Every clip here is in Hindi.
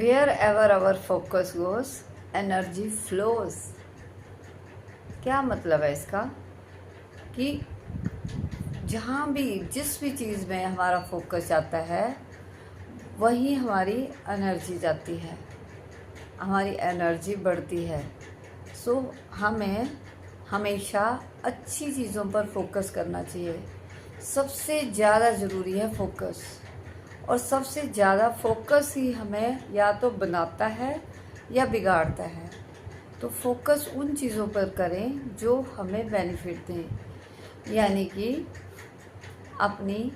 Where ever our focus goes energy flows. क्या मतलब है इसका कि जहाँ भी जिस भी चीज़ में हमारा फोकस जाता है वही हमारी एनर्जी जाती है, हमारी एनर्जी बढ़ती है। सो हमें हमेशा अच्छी चीज़ों पर फोकस करना चाहिए। सबसे ज़्यादा ज़रूरी है फोकस, और सबसे ज़्यादा फोकस ही हमें या तो बनाता है या बिगाड़ता है। तो फोकस उन चीज़ों पर करें जो हमें बेनिफिट दें, यानी कि अपनी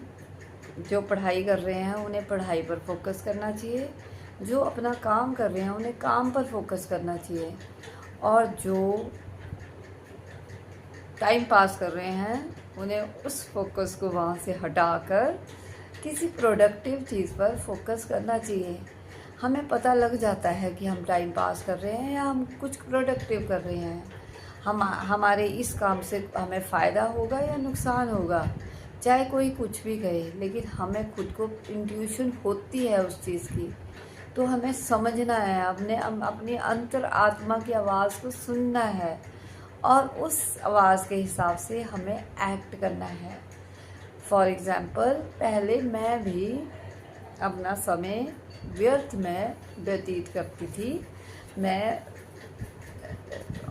जो पढ़ाई कर रहे हैं उन्हें पढ़ाई पर फोकस करना चाहिए, जो अपना काम कर रहे हैं उन्हें काम पर फोकस करना चाहिए, और जो टाइम पास कर रहे हैं उन्हें उस फोकस को वहाँ से हटाकर किसी प्रोडक्टिव चीज़ पर फोकस करना चाहिए। हमें पता लग जाता है कि हम टाइम पास कर रहे हैं या हम कुछ प्रोडक्टिव कर रहे हैं। हमारे इस काम से हमें फ़ायदा होगा या नुकसान होगा, चाहे कोई कुछ भी कहे, लेकिन हमें खुद को इंट्यूशन होती है उस चीज़ की। तो हमें समझना है, अपनी अंतर आत्मा की आवाज़ को सुनना है और उस आवाज़ के हिसाब से हमें एक्ट करना है। फॉर एग्ज़ाम्पल, पहले मैं भी अपना समय व्यर्थ में व्यतीत करती थी।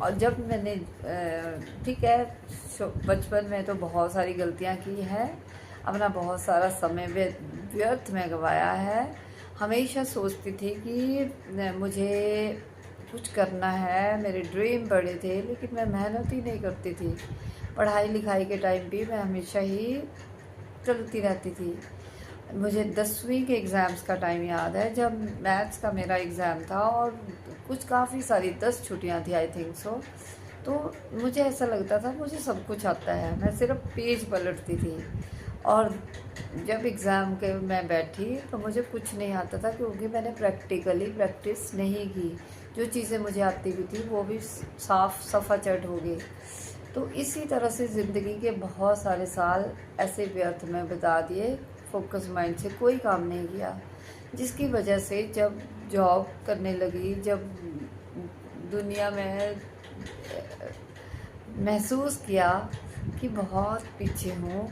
और जब मैंने ठीक है, बचपन में तो बहुत सारी गलतियां की हैं, अपना बहुत सारा समय व्यर्थ में गंवाया है। हमेशा सोचती थी कि मुझे कुछ करना है, मेरे ड्रीम बड़े थे, लेकिन मैं मेहनत ही नहीं करती थी। पढ़ाई लिखाई के टाइम भी मैं हमेशा ही चलती रहती थी। मुझे 10वीं के एग्ज़ाम्स का टाइम याद है, जब मैथ्स का मेरा एग्ज़ाम था और कुछ काफ़ी सारी 10 छुट्टियाँ थी, आई थिंक सो। तो मुझे ऐसा लगता था मुझे सब कुछ आता है, मैं सिर्फ पेज पलटती थी। और जब एग्ज़ाम के मैं बैठी तो मुझे कुछ नहीं आता था, क्योंकि मैंने प्रैक्टिकली प्रैक्टिस नहीं की। जो चीज़ें मुझे आती भी थी वो भी साफ सफ़ा चट हो गई। तो इसी तरह से ज़िंदगी के बहुत सारे साल ऐसे व्यर्थ में बिता दिए, फोकस माइंड से कोई काम नहीं किया, जिसकी वजह से जब जॉब करने लगी, जब दुनिया में महसूस किया कि बहुत पीछे हूँ,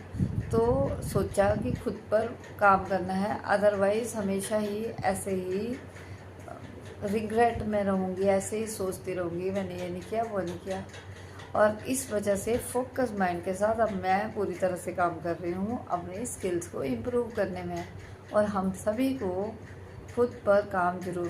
तो सोचा कि खुद पर काम करना है, अदरवाइज़ हमेशा ही ऐसे ही रिग्रेट में रहूँगी, ऐसे ही सोचती रहूँगी मैंने ये नहीं किया, वो नहीं किया। और इस वजह से फोकस माइंड के साथ अब मैं पूरी तरह से काम कर रही हूँ अपने स्किल्स को इम्प्रूव करने में। और हम सभी को खुद पर काम जरूर